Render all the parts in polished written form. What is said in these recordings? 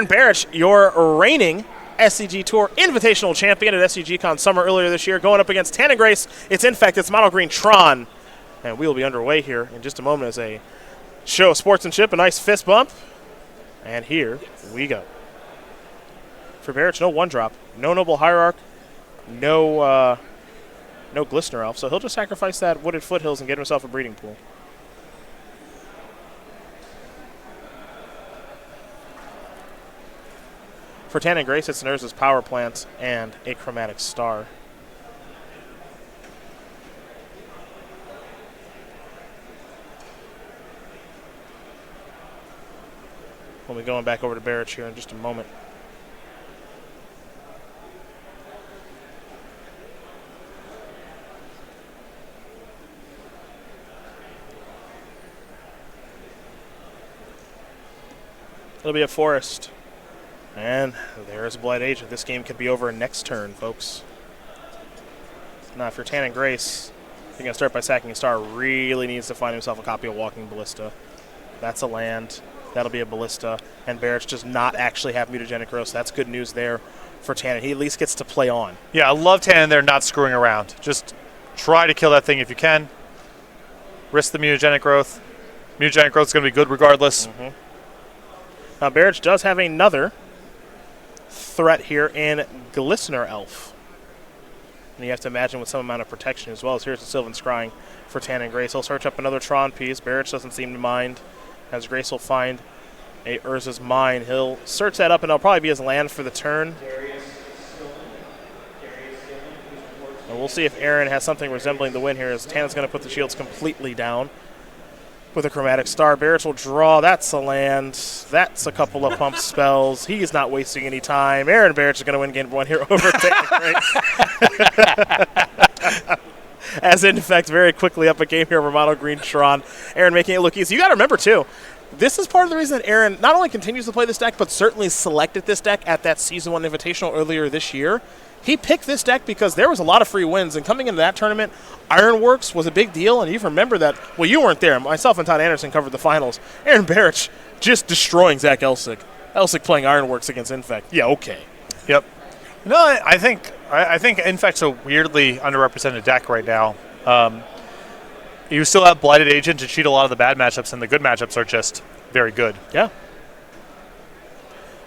Aaron Barich, your reigning SCG Tour Invitational Champion at SCGCon Summer earlier this year, going up against Tannon Grace. It's Mono Green Tron. And we will be underway here in just a moment as a show of sportsmanship, a nice fist bump. And here we go. For Barich, no one drop, no Noble Hierarch, no Glistener Elf, so he'll just sacrifice that Wooded Foothills and get himself a breeding pool. For Tannon Grace, it's Nurse's Power Plant and a Chromatic Star. We'll be going back over to Barich here in just a moment. It'll be a Forest. And there's a Blight Agent. This game could be over next turn, folks. Now, if you're Tannon Grace, you're going to start by sacking a star. Really needs to find himself a copy of Walking Ballista. That's a land. That'll be a Ballista. And Barich does not actually have Mutagenic Growth, so that's good news there for Tannon. He at least gets to play on. Yeah, I love Tannon there not screwing around. Just try to kill that thing if you can. Risk the Mutagenic Growth. Mutagenic Growth is going to be good regardless. Mm-hmm. Now, Barich does have another threat here in Glistener Elf. And you have to imagine with some amount of protection as well. As here's the Sylvan Scrying for Tannon Grace. He'll search up another Tron piece. Barich doesn't seem to mind. As Grace will find a Urza's Mine. He'll search that up, and it'll probably be his land for the turn. And we'll see if Aaron has something resembling the win here, as Tannon's going to put the shields completely down with a Chromatic Star. Barich will draw. That's a land. That's a couple of pump spells. He's not wasting any time. Aaron Barich is going to win game one here over Tannon Grace. As in fact, very quickly up a game here over Mono Green Tron. Aaron making it look easy. You got to remember, too, this is part of the reason that Aaron not only continues to play this deck, but certainly selected this deck at that Season 1 Invitational earlier this year. He picked this deck because there was a lot of free wins, and coming into that tournament, Ironworks was a big deal, and you remember that. Well, you weren't there. Myself and Todd Anderson covered the finals. Aaron Barich just destroying Zach Elsick. Elsick playing Ironworks against Infect. Yeah, okay. Yep. No, I think Infect's a weirdly underrepresented deck right now. You still have Blighted Agent to cheat a lot of the bad matchups, and the good matchups are just very good. Yeah.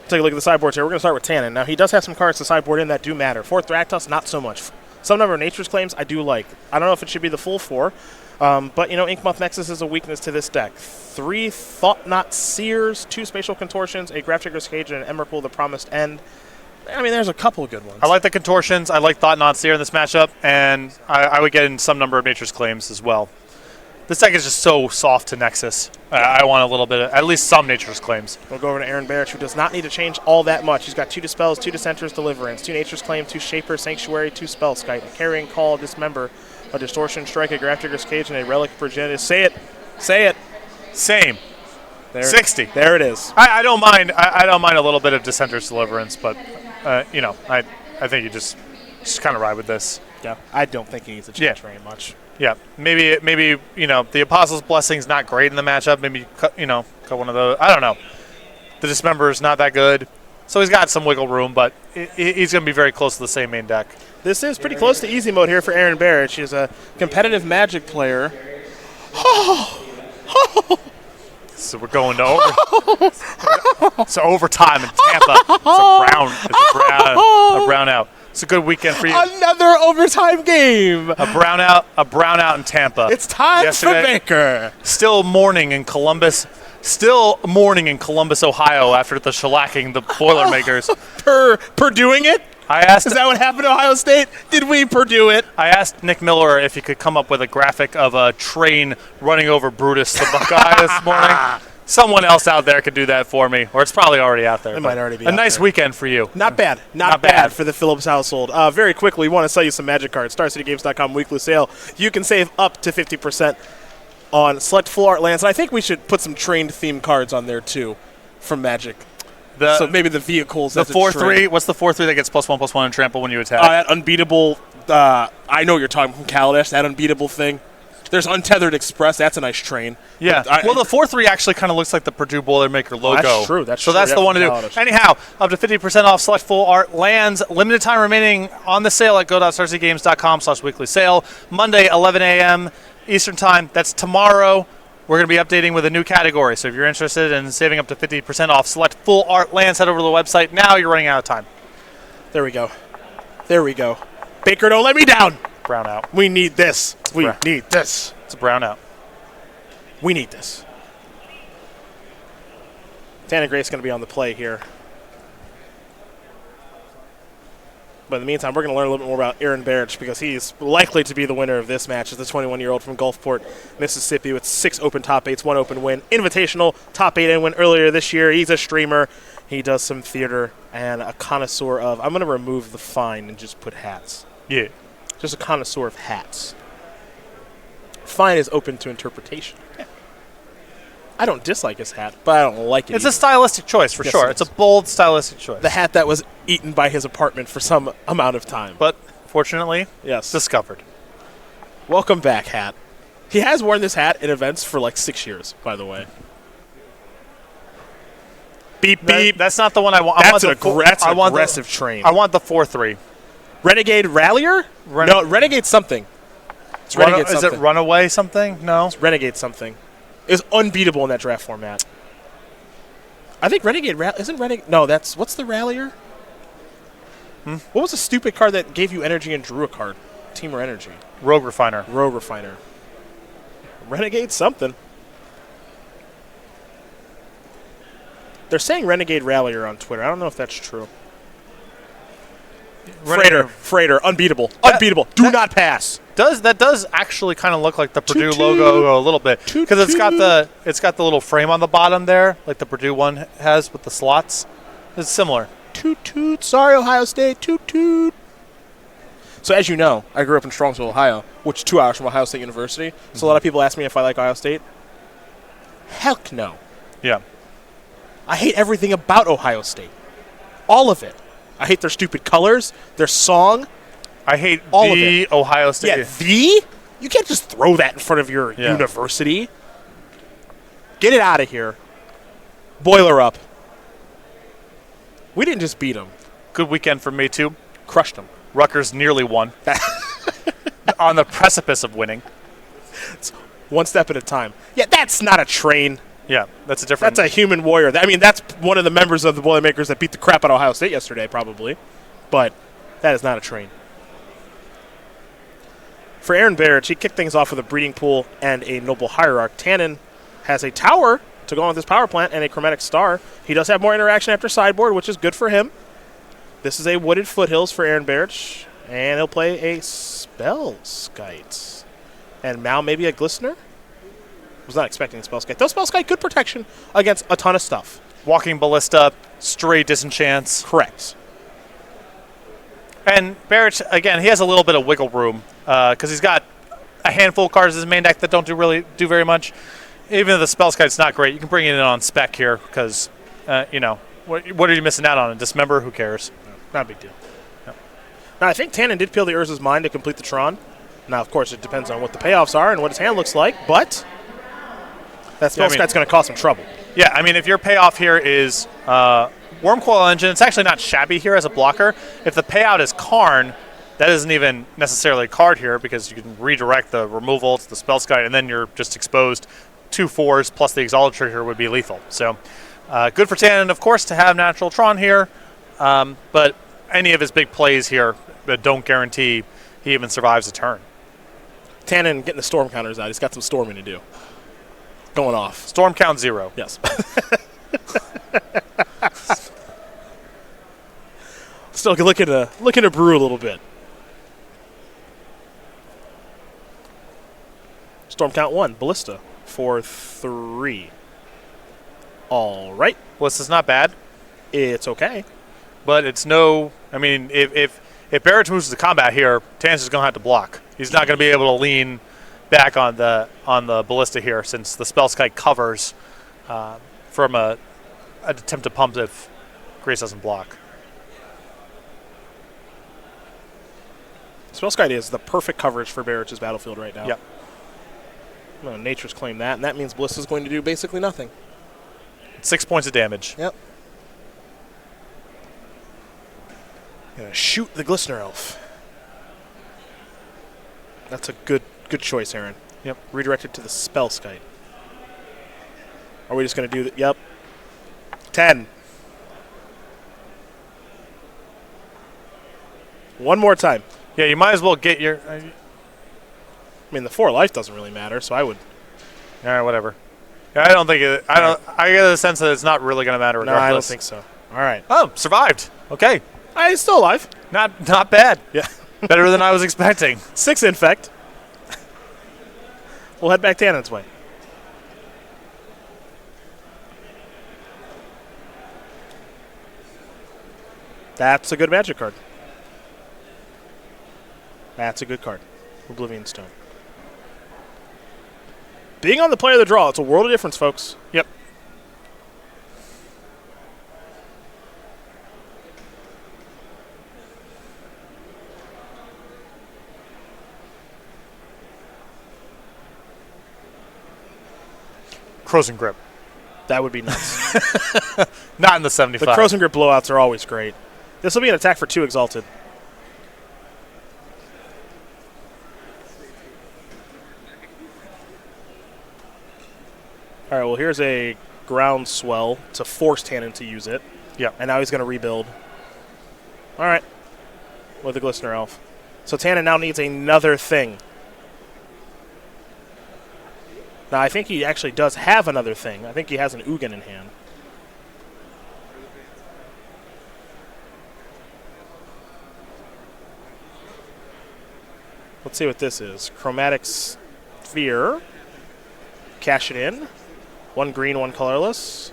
Take a look at the sideboards here. We're going to start with Tannon. Now, he does have some cards to sideboard in that do matter. Fourth Thragtusk, not so much. Some number of Nature's Claims, I do like. I don't know if it should be the full 4, but, you know, Inkmoth Nexus is a weakness to this deck. 3 Thought-Knot Seers, 2 Spatial Contortions, a Grafdigger's Cage, and an Emrakul, the Promised End. I mean, there's a couple of good ones. I like the Contortions. I like Thought-Knot Seer in this matchup, and I would get in some number of Nature's Claims as well. This deck is just so soft to Nexus. I want a little bit of, at least some Nature's Claims. We'll go over to Aaron Barich, who does not need to change all that much. He's got 2 Dispels, 2 Dissenters, Deliverance, 2 Nature's Claim, 2 Shaper, Sanctuary, 2 Spellskite, a Carrying Call, Dismember, a Distortion Strike, a Grafdigger's Cage, and a Relic of Progenitus. Say it. Say it. Same. There 60. There it is. I don't mind. I don't mind a little bit of Dissenter's Deliverance, but you know, I think you just kind of ride with this. Yeah. I don't think he needs to change very much. Yeah, maybe you know, the Apostle's Blessing's not great in the matchup. Maybe cut one of those. I don't know. The Dismember is not that good, so he's got some wiggle room, but he's going to be very close to the same main deck. This is pretty close to easy mode here for Aaron Barich. He's a competitive Magic player. So we're going to overtime in Tampa. It's a brown out. It's a good weekend for you. Another overtime game. A brownout in Tampa. It's time for Baker. Still mourning in Columbus, Ohio after the shellacking the Boilermakers. Per doing it? Is that what happened to Ohio State? Did we Purdue it? I asked Nick Miller if he could come up with a graphic of a train running over Brutus the Buckeye this morning. Someone else out there could do that for me, or it's probably already out there. It might already be a nice weekend for you. Not bad. Not bad for the Phillips household. Very quickly, we want to sell you some Magic cards. StarCityGames.com weekly sale. You can save up to 50% on select full art lands. And I think we should put some trained themed cards on there, too, from Magic. So maybe the vehicles. The 4/3. What's the 4/3 that gets +1/+1 and trample when you attack? That unbeatable. I know what you're talking from Kaladesh. That unbeatable thing. There's Untethered Express. That's a nice train. Yeah. Well, the 4-3 actually kind of looks like the Purdue Boilermaker logo. That's true. That's so true. that's the one to do. Anyhow, up to 50% off select full art lands. Limited time remaining on the sale at go.starcgames.com/weekly sale. Monday, 11 a.m. Eastern time. That's tomorrow. We're going to be updating with a new category. So if you're interested in saving up to 50% off select full art lands, head over to the website. Now you're running out of time. There we go. There we go. Baker, don't let me down. Brown out. We need this. We need this. It's a brown out. We need this. Tannon Grace's going to be on the play here. But in the meantime, we're going to learn a little bit more about Aaron Barich because he's likely to be the winner of this match as the 21-year-old from Gulfport, Mississippi with 6 open top 8s, 1 open win. Invitational top 8 win earlier this year. He's a streamer. He does some theater and a connoisseur of, I'm going to remove the fine and just put hats. Yeah. Just a connoisseur of hats. Fine is open to interpretation. Yeah. I don't dislike his hat, but I don't like it. It's a stylistic choice for sure. It's a bold stylistic choice. The hat that was eaten by his apartment for some amount of time. But fortunately, yes, discovered. Welcome back, hat. He has worn this hat in events for like 6 years, by the way. Beep, beep. That's not the one I want. That's an aggressive train. I want the 4-3. Renegade Rallier? No, Renegade something. It's Renegade something. Is it Runaway something? No. It's Renegade something. It's unbeatable in that draft format. I think Renegade isn't Renegade. No, what's the Rallier? What was the stupid card that gave you energy and drew a card? Team or Energy? Rogue Refiner. Rogue Refiner. Renegade something. They're saying Renegade Rallier on Twitter. I don't know if that's true. Freighter, unbeatable. Unbeatable. Do not pass. That does actually kind of look like the Purdue logo a little bit because it's got the little frame on the bottom there, like the Purdue one has with the slots. It's similar. Toot toot. Sorry, Ohio State. Toot toot. So as you know, I grew up in Strongsville, Ohio, which is 2 hours from Ohio State University. So a lot of people ask me if I like Ohio State. Heck no. Yeah. I hate everything about Ohio State. All of it. I hate their stupid colors, their song. I hate all the of it. Ohio State. Yeah, the? You can't just throw that in front of your university. Get it out of here. Boiler up. We didn't just beat them. Good weekend for me, too. Crushed them. Rutgers nearly won. On the precipice of winning. It's one step at a time. Yeah, that's not a train. Yeah, that's a different... That's a human warrior. I mean, that's one of the members of the Boilermakers that beat the crap out of Ohio State yesterday, probably. But that is not a train. For Aaron Barich, he kicked things off with a breeding pool and a noble hierarch. Tannon has a tower to go on with his power plant and a chromatic star. He does have more interaction after sideboard, which is good for him. This is a wooded foothills for Aaron Barich, and he'll play a Spellskite. And Mal maybe a Glistener? Was not expecting Spellskite. Though Spellskite, good protection against a ton of stuff. Walking Ballista, stray Disenchants. Correct. And Barich, again, he has a little bit of wiggle room because he's got a handful of cards in his main deck that don't do very much. Even if the Spellskite's not great, you can bring it in on spec here because, what are you missing out on? A Dismember? Who cares? No, not a big deal. No. Now, I think Tannon did peel the Urza's Mind to complete the Tron. Now, of course, it depends on what the payoffs are and what his hand looks like, but that Spellskite's going to cause some trouble. Yeah, I mean, if your payoff here is Wormcoil Engine, it's actually not shabby here as a blocker. If the payout is Karn, that isn't even necessarily a card here because you can redirect the removal to the Spellskite, and then you're just exposed. 2 4s plus the Exalted Trigger would be lethal. So good for Tannon, of course, to have Natural Tron here, but any of his big plays here don't guarantee he even survives a turn. Tannon getting the storm counters out. He's got some storming to do. Going off. Storm count 0. Yes. Still looking to brew a little bit. Storm count 1, Ballista for 3. All right. Ballista's not bad. It's okay. But it's no. I mean, if Barich moves to combat here, Tannon's is going to have to block. He's not going to be able to lean back on the Ballista here since the Spellskite covers from an attempt to pump if Grace doesn't block. Spellskite is the perfect coverage for Barich's battlefield right now. Yep. Well, Nature's claimed that, and that means Bliss is going to do basically nothing. 6 points of damage. Yep. Gonna shoot the Glistener Elf. That's a good choice, Aaron. Yep. Redirected to the Spellskite. Are we just going to do that? Yep. 10. One more time. Yeah, you might as well get your... I mean, the 4 life doesn't really matter, so I would... All right, whatever. Yeah, I don't think it... I get the sense that it's not really going to matter regardless. No, I don't think so. All right. Oh, survived. Okay. He's still alive. Not bad. Yeah. Better than I was expecting. 6 infect. We'll head back Tannon's way. That's a good magic card. That's a good card. Oblivion Stone. Being on the play of the draw, it's a world of difference, folks. Yep. Crozen Grip. That would be nuts. Not in the 75. The Crozen Grip blowouts are always great. This will be an attack for 2 Exalted. All right, well, here's a Groundswell to force Tannon to use it. Yeah. And now he's going to rebuild. All right. With the Glistener Elf. So Tannon now needs another thing. Now, I think he actually does have another thing. I think he has an Ugin in hand. Let's see what this is. Chromatic Sphere. Cash it in. 1 green, 1 colorless.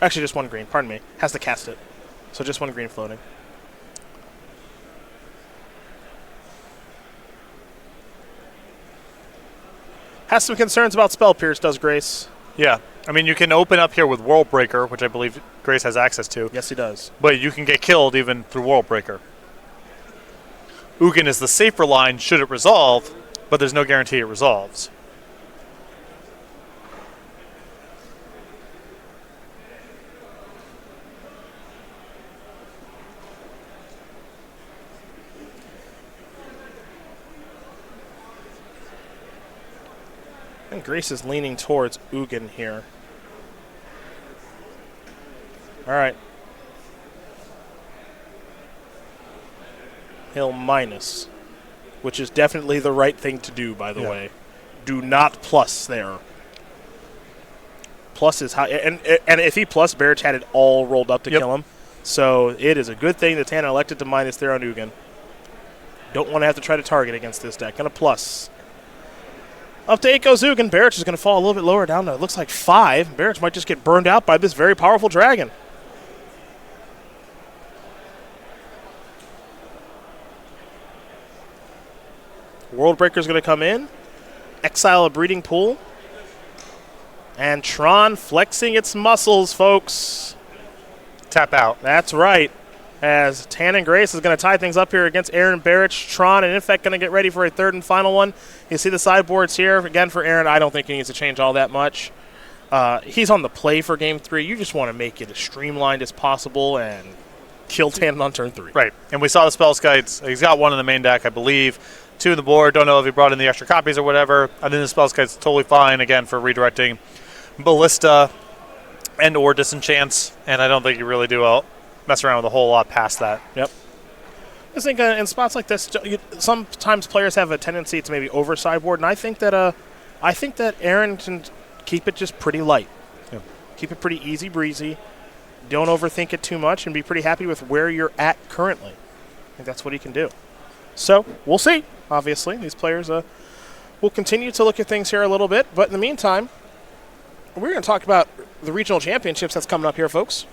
Actually, just 1 green. Pardon me. Has to cast it. So just 1 green floating. Has some concerns about Spell Pierce, does Grace. Yeah. I mean, you can open up here with World Breaker, which I believe Grace has access to. Yes, he does. But you can get killed even through World Breaker. Ugin is the safer line should it resolve, but there's no guarantee it resolves. I think Grace is leaning towards Ugin here. All right. He'll minus, which is definitely the right thing to do, by the way. Do not plus there. Plus is how, and if he plus, Barich had it all rolled up to kill him. So it is a good thing that Tannon elected to minus there on Ugin. Don't want to have to try to target against this deck. Gonna plus. Up to 8 goes Ugin. Barich is going to fall a little bit lower down to, it looks like 5. Barich might just get burned out by this very powerful dragon. World Breaker is going to come in. Exile a Breeding Pool. And Tron flexing its muscles, folks. Tap out. That's right. As Tannon Grace is going to tie things up here against Aaron, Barich, Tron, and in fact going to get ready for a 3rd and final one. You see the sideboards here. Again, for Aaron, I don't think he needs to change all that much. He's on the play for Game 3. You just want to make it as streamlined as possible and kill Tannon on turn 3. Right. And we saw the Spellskites. He's got 1 in the main deck, I believe. 2 in the board. Don't know if he brought in the extra copies or whatever. I think the Spellskite's totally fine, again, for redirecting Ballista and or Disenchants. And I don't think you really do mess around with a whole lot past that. Yep. I think in spots like this, sometimes players have a tendency to maybe over sideboard, and I think that Aaron can keep it just pretty light. Yeah. Keep it pretty easy breezy. Don't overthink it too much, and be pretty happy with where you're at currently. I think that's what he can do. So we'll see. Obviously, these players will continue to look at things here a little bit, but in the meantime, we're going to talk about the regional championships that's coming up here, folks.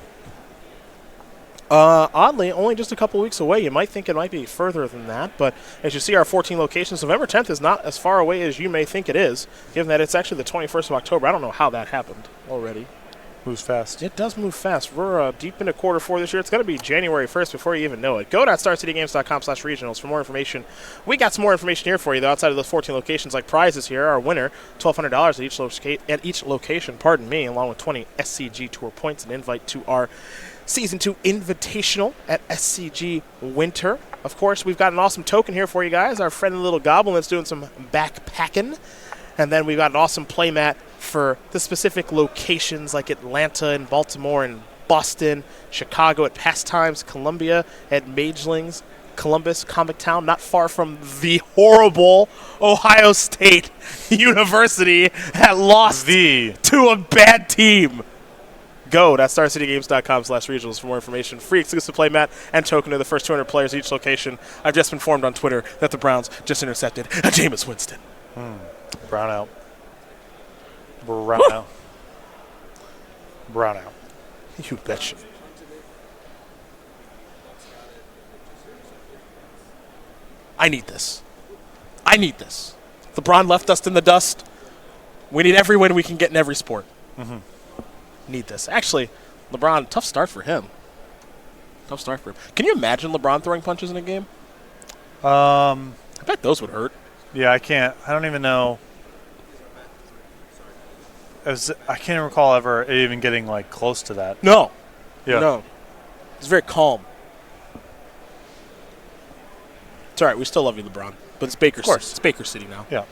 Oddly, only just a couple weeks away. You might think it might be further than that, but as you see our 14 locations, November 10th is not as far away as you may think it is, given that it's actually the 21st of October. I don't know how that happened already. Moves fast. It does move fast. We're deep into quarter 4 this year. It's going to be January 1st before you even know it. Go.starcitygames.com/regionals for more information. We got some more information here for you, though, outside of those 14 locations, like prizes here. Our winner, $1,200 at each location, along with 20 SCG Tour points, an invite to our Season 2 Invitational at SCG Winter. Of course, we've got an awesome token here for you guys. Our friendly little goblin that's doing some backpacking. And then we've got an awesome playmat for the specific locations like Atlanta and Baltimore and Boston, Chicago at Pastimes, Columbia at Magelings, Columbus, Comic Town, not far from the horrible Ohio State University that lost to a bad team. Go.starcitygames.com/regionals for more information. Free exclusive playmat and token to the first 200 players at each location. I've just been informed on Twitter that the Browns just intercepted a Jameis Winston. Brown out. Brown out. Brown out. You betcha. I need this. LeBron left us in the dust. We need every win we can get in every sport. Need this. Actually, LeBron, tough start for him. Can you imagine LeBron throwing punches in a game? I bet those would hurt. Yeah, I can't. I don't even know. I can't recall ever even getting like close to that. No. Yeah. No. It's very calm. It's all right. We still love you, LeBron. But it's Baker City. It's Baker City now. Yeah.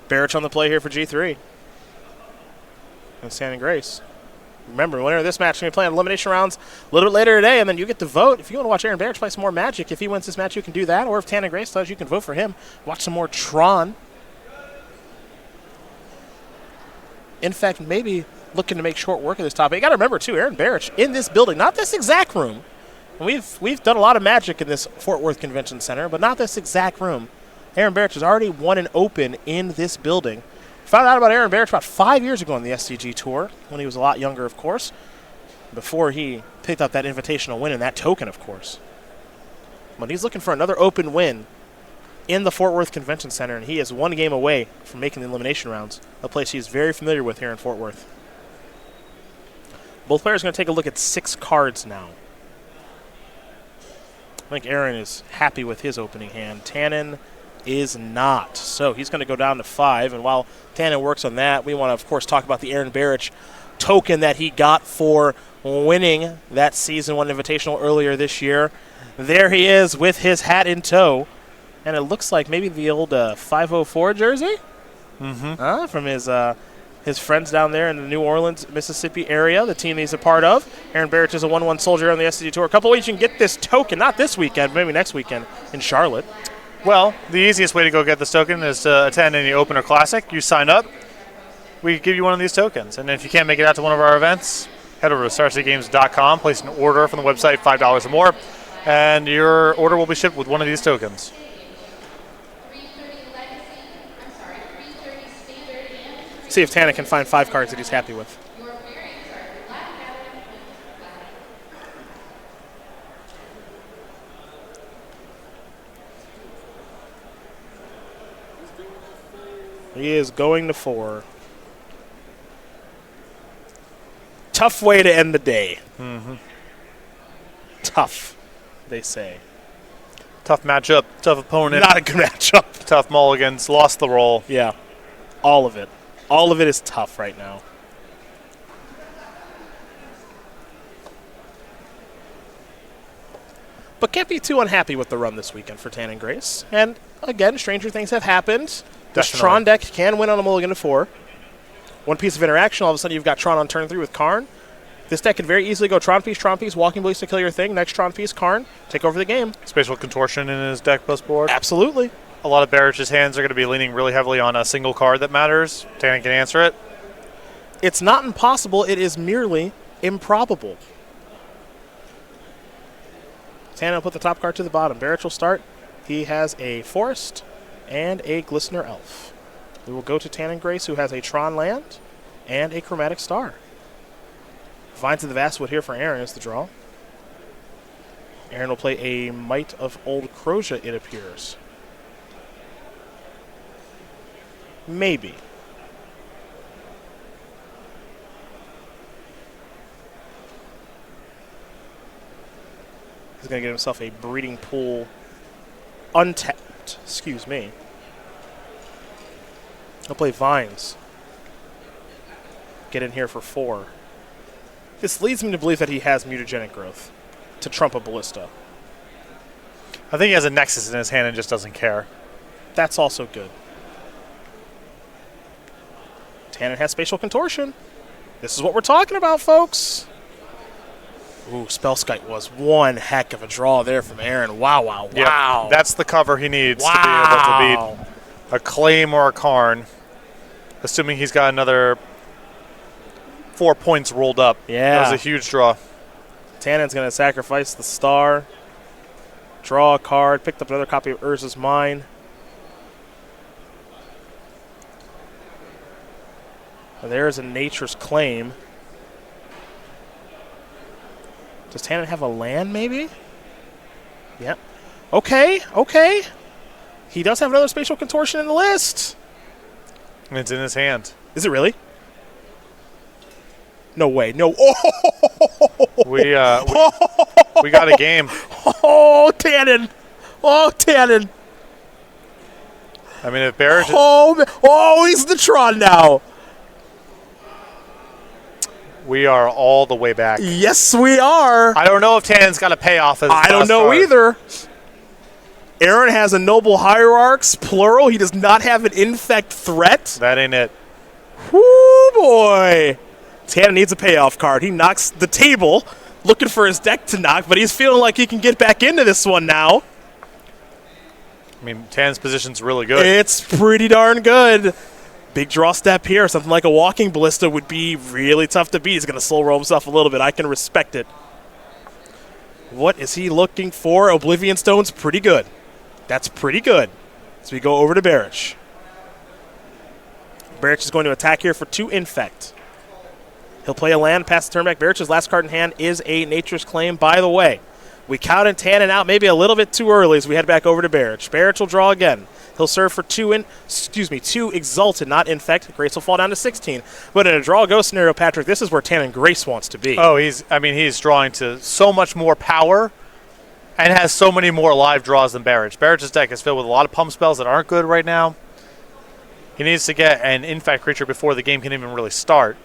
Barich on the play here for G3. And Tannon Grace. Remember, winner of this match is going to be playing elimination rounds a little bit later today, and then you get to vote. If you want to watch Aaron Barich play some more Magic, if he wins this match, you can do that. Or if Tannon Grace does, you can vote for him. Watch some more Tron. In fact, maybe looking to make short work of this topic. You got to remember, too, Aaron Barich in this building, not this exact room. We've done a lot of Magic in this Fort Worth Convention Center, but not this exact room. Aaron Barich has already won an Open in this building. Found out about Aaron Barich about 5 years ago on the SCG Tour, when he was a lot younger, of course, before he picked up that invitational win and that token, of course. But he's looking for another Open win in the Fort Worth Convention Center, and he is one game away from making the elimination rounds, a place he's very familiar with here in Fort Worth. Both players are going to take a look at 6 cards now. I think Aaron is happy with his opening hand. Tannon is not. So he's going to go down to 5. And while Tannon works on that, we want to, of course, talk about the Aaron Barich token that he got for winning that Season 1 Invitational earlier this year. There he is with his hat in tow. And it looks like maybe the old 504 jersey from his friends down there in the New Orleans, Mississippi area, the team he's a part of. Aaron Barich is a 1-1 soldier on the SCG Tour. A couple ways you can get this token, not this weekend, maybe next weekend in Charlotte. Well, the easiest way to go get this token is to attend any Open or Classic. You sign up, we give you one of these tokens. And if you can't make it out to one of our events, head over to StarCityGames.com, place an order from the website, $5 or more, and your order will be shipped with one of these tokens. See if Tannon can find 5 cards that he's happy with. He is going to 4. Tough way to end the day. Tough, they say. Tough matchup, tough opponent. Not a good matchup. Tough mulligans, lost the roll. Yeah, all of it. All of it is tough right now. But can't be too unhappy with the run this weekend for Tannon Grace. And again, stranger things have happened. This Tron deck can win on a mulligan to 4. One piece of interaction, all of a sudden you've got Tron on turn 3 with Karn. This deck could very easily go Tron piece, Walking Ballista, kill your thing. Next Tron piece, Karn, take over the game. Spatial Contortion in his deck plus board. Absolutely. A lot of Barich's hands are going to be leaning really heavily on a single card that matters. Tannon can answer it. It's not impossible. It is merely improbable. Tannon will put the top card to the bottom. Barich will start. He has a Forest and a Glistener Elf. We will go to Tannon Grace, who has a Tron land and a Chromatic Star. Vines of the Vastwood here for Aaron is the draw. Aaron will play a Might of Old Croja, it appears. Maybe. He's going to get himself a breeding pool untapped. Excuse me. He'll play Vines. Get in here for 4. This leads me to believe that he has mutagenic growth to trump a Ballista. I think he has a Nexus in his hand and just doesn't care. That's also good. Tannon has Spatial Contortion. This is what we're talking about, folks. Ooh, Spellskite was one heck of a draw there from Aaron. Wow, wow, wow. Yep, that's the cover he needs to be able to beat a Claim or a Karn, assuming he's got another 4 points rolled up. Yeah. That was a huge draw. Tannon's going to sacrifice the star, draw a card, picked up another copy of Urza's Mine. There's a Nature's Claim. Does Tannon have a land, maybe? Yep. Okay, okay. He does have another Spatial Contortion in the list. And it's in his hand. Is it really? No way. No. Oh! We got a game. Oh, Tannon. Oh, Tannon. I mean, if Barich... Oh, he's the Tron now. We are all the way back. Yes, we are. I don't know if Tannon's got a payoff as I don't know card. either. Aaron has a Noble Hierarchs, plural. He does not have an Infect threat. That ain't it. Whoo, boy. Tannon needs a payoff card. He knocks the table, looking for his deck to knock, but he's feeling like he can get back into this one now. I mean, Tannon's position's really good. It's pretty darn good. Big draw step here. Something like a Walking Ballista would be really tough to beat. He's going to slow roll himself a little bit. I can respect it. What is he looking for? Oblivion Stone's pretty good. That's pretty good. So we go over to Barich. Barich is going to attack here for 2 Infect. He'll play a land, pass the turn back. Barich's last card in hand is a Nature's Claim, by the way. We counted Tannon out maybe a little bit too early as we head back over to Barich. Barich will draw again. He'll serve for 2 Exalted, not Infect. Grace will fall down to 16. But in a draw-go scenario, Patrick, this is where Tannon Grace wants to be. Oh, he's drawing to so much more power and has so many more live draws than Barich. Barich's deck is filled with a lot of pump spells that aren't good right now. He needs to get an Infect creature before the game can even really start.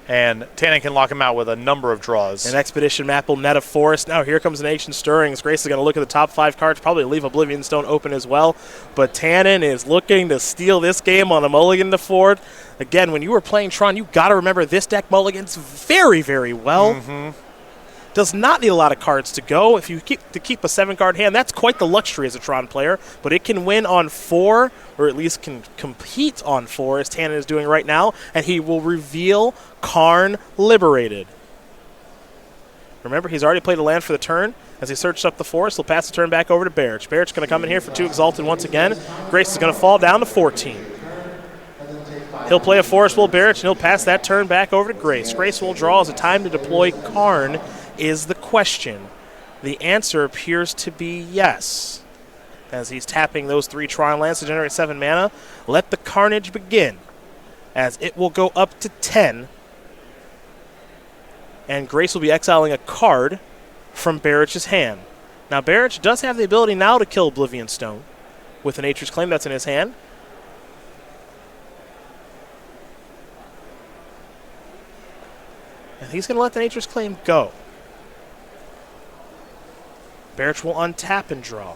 And Tannon can lock him out with a number of draws. An Expedition map will net a forest. Now here comes an Ancient Stirrings. Grace is going to look at the top 5 cards, probably leave Oblivion Stone open as well. But Tannon is looking to steal this game on a mulligan to Ford. Again, when you were playing Tron, you got to remember this deck mulligans very, very well. Mm-hmm. Does not need a lot of cards to go. If you keep a 7-card hand, that's quite the luxury as a Tron player. But it can win on 4, or at least can compete on 4, as Tannon is doing right now. And he will reveal Karn Liberated. Remember, he's already played a land for the turn. As he searched up the forest, he'll pass the turn back over to Barich. Barich going to come in here for 2 Exalted once again. Grace is going to fall down to 14. He'll play a Forest Will Barich, and he'll pass that turn back over to Grace. Grace will draw as a time to deploy Karn is the question. The answer appears to be yes. As he's tapping those 3 Tron lands to generate 7 mana, let the carnage begin. As it will go up to 10. And Grace will be exiling a card from Barich's hand. Now, Barich does have the ability now to kill Oblivion Stone with a Nature's Claim that's in his hand. And he's going to let the Nature's Claim go. Barich will untap and draw.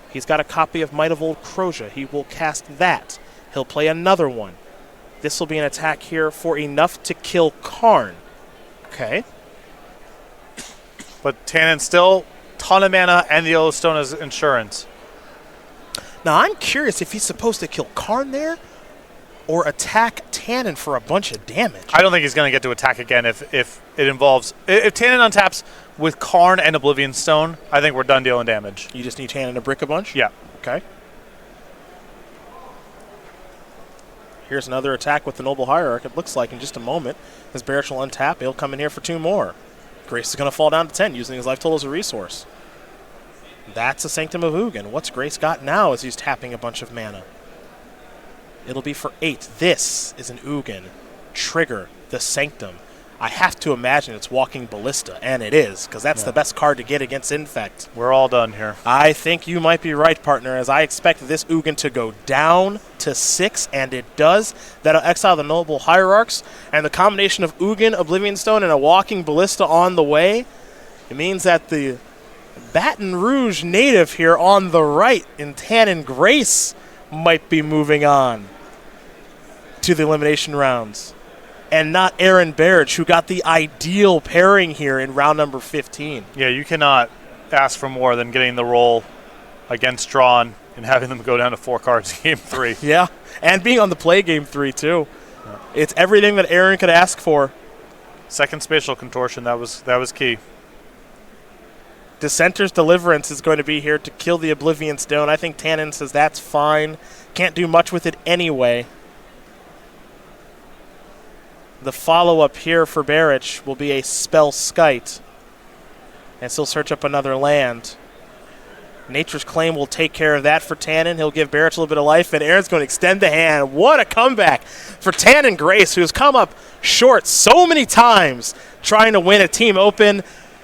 He's got a copy of Might of Old Croja. He will cast that. He'll play another one. This will be an attack here for enough to kill Karn. Okay. But Tannon still ton of mana and the Yellowstone as insurance. Now, I'm curious if he's supposed to kill Karn there or attack Tannon for a bunch of damage. I don't think he's going to get to attack again if it involves... If Tannon untaps with Karn and Oblivion Stone, I think we're done dealing damage. You just need Tannon to brick a bunch? Yeah. Okay. Here's another attack with the Noble Hierarch, it looks like, in just a moment. As Barich will untap, he'll come in here for 2 more. Grace is going to fall down to 10, using his life total as a resource. That's a Sanctum of Ugin. What's Grace got now as he's tapping a bunch of mana? It'll be for 8. This is an Ugin. Trigger the Sanctum. I have to imagine it's Walking Ballista, and it is, because that's the best card to get against Infect. We're all done here. I think you might be right, partner, as I expect this Ugin to go down to 6, and it does. That'll exile the Noble Hierarchs, and the combination of Ugin, Oblivion Stone, and a Walking Ballista on the way, it means that the Baton Rouge native here on the right in Tannon Grace might be moving on to the elimination rounds. And not Aaron Barich, who got the ideal pairing here in round number 15. Yeah, you cannot ask for more than getting the roll against Drawn and having them go down to 4 cards in game 3. Yeah, and being on the play game 3, too. Yeah. It's everything that Aaron could ask for. Second spatial contortion, that was key. Dissenter's Deliverance is going to be here to kill the Oblivion Stone. I think Tannon says that's fine. Can't do much with it anyway. The follow-up here for Barich will be a Spell Skite. And still search up another land. Nature's Claim will take care of that for Tannon. He'll give Barich a little bit of life, and Aaron's going to extend the hand. What a comeback for Tannon Grace, who's come up short so many times trying to win a team open.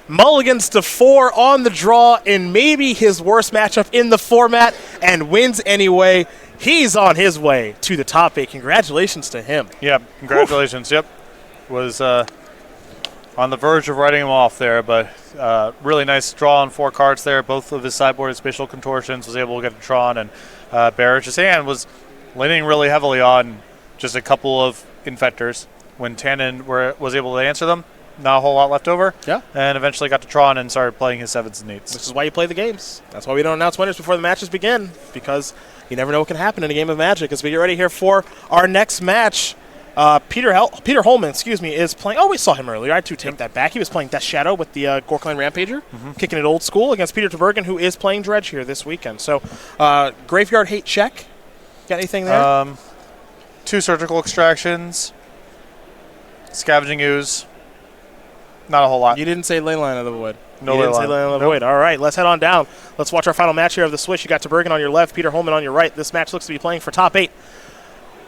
Mulligans to 4 on the draw in maybe his worst matchup in the format, and wins anyway. He's on his way to the top 8. Congratulations to him. Yeah, congratulations. Yep. Was on the verge of writing him off there, but really nice draw on 4 cards there. Both of his sideboard spatial contortions was able to get a Tron, and Barich's hand was leaning really heavily on just a couple of Infectors. When Tannon was able to answer them, not a whole lot left over. Yeah. And eventually got to Tron and started playing his 7s and 8s. Which is why you play the games. That's why we don't announce winners before the matches begin, because you never know what can happen in a game of Magic. As we get ready here for our next match, Peter Holman, is playing. Oh, we saw him earlier. I had to take that back. He was playing Death Shadow with the Gorkline Rampager, kicking it old school against Peter Tubergen, who is playing Dredge here this weekend. So, Graveyard Hate check. Got anything there? 2 surgical extractions, Scavenging Ooze. Not a whole lot. You didn't say Leyline of the Void. No you didn't say Leyline. Leyline of the Void. All right, let's head on down. Let's watch our final match here of the Swish. You got Tubergen on your left, Peter Holman on your right. This match looks to be playing for top 8.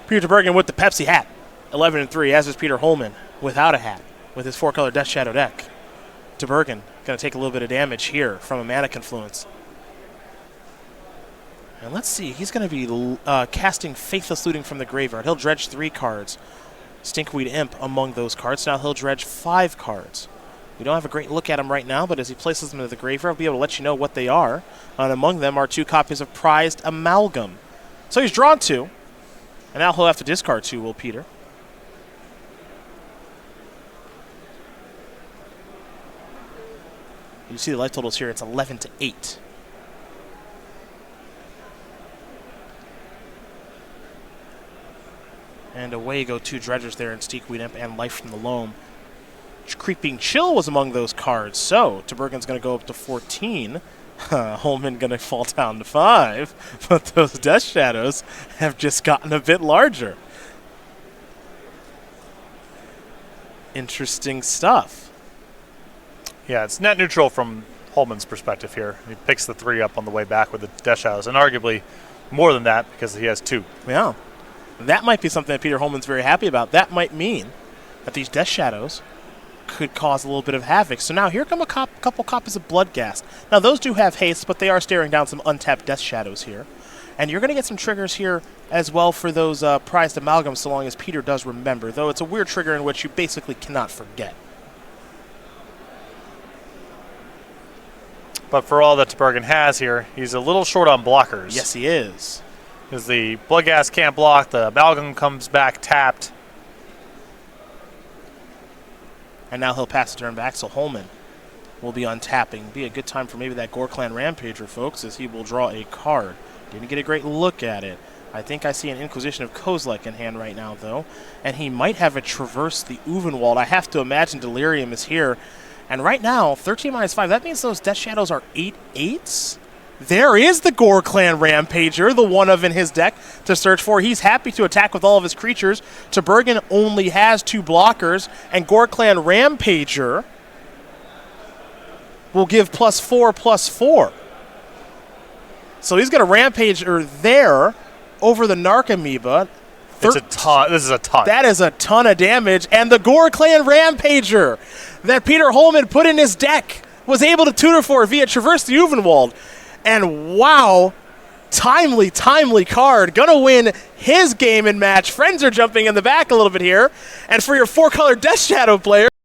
Peter Tubergen with the Pepsi hat, 11-3, as is Peter Holman without a hat, with his 4-color Death Shadow deck. Tubergen going to take a little bit of damage here from a Mana Confluence. And let's see, he's going to be casting Faithless Looting from the graveyard. He'll dredge 3 cards. Stinkweed Imp among those cards. Now he'll dredge 5 cards. We don't have a great look at them right now, but as he places them into the graveyard, I'll be able to let you know what they are. And among them are 2 copies of Prized Amalgam. So he's drawn 2. And now he'll have to discard 2, will Peter. You see the life totals here. It's 11-8. And away go 2 dredgers there in Stinkweed Imp and Life from the Loam. Creeping Chill was among those cards. So Tubergen's going to go up to 14. Holman going to fall down to 5. But those Death Shadows have just gotten a bit larger. Interesting stuff. Yeah, it's net neutral from Holman's perspective here. He picks the 3 up on the way back with the Death Shadows, and arguably more than that because he has 2. Yeah. That might be something that Peter Holman's very happy about. That might mean that these Death Shadows could cause a little bit of havoc. So now here come a couple copies of Bloodghast. Now those do have haste, but they are staring down some untapped Death Shadows here. And you're going to get some triggers here as well for those Prized Amalgams, so long as Peter does remember, though it's a weird trigger in which you basically cannot forget. But for all that Tubergen has here, he's a little short on blockers. Yes, he is. Because the Bloodghast can't block, the Amalgam comes back tapped. And now he'll pass the turn back, so Holman will be untapping. Be a good time for maybe that Gorkland Rampager, folks, as he will draw a card. Didn't get a great look at it. I think I see an Inquisition of Kozilek in hand right now, though. And he might have a Traverse the Uvenwald. I have to imagine Delirium is here. And right now, 13-5, that means those Death Shadows are 8/8s? There is the Gorkland Rampager, the one of in his deck to search for. He's happy to attack with all of his creatures. Tubergen only has 2 blockers, and Gorkland Rampager will give +4/+4. So he's going to Rampager there over the Narc Amoeba. It's a ton. This is a ton. That is a ton of damage. And the Gore Clan Rampager that Peter Holman put in his deck was able to tutor for via Traverse the Uvenwald. And wow, timely card. Gonna win his game and match. Friends are jumping in the back a little bit here. And for your 4-color Death Shadow player,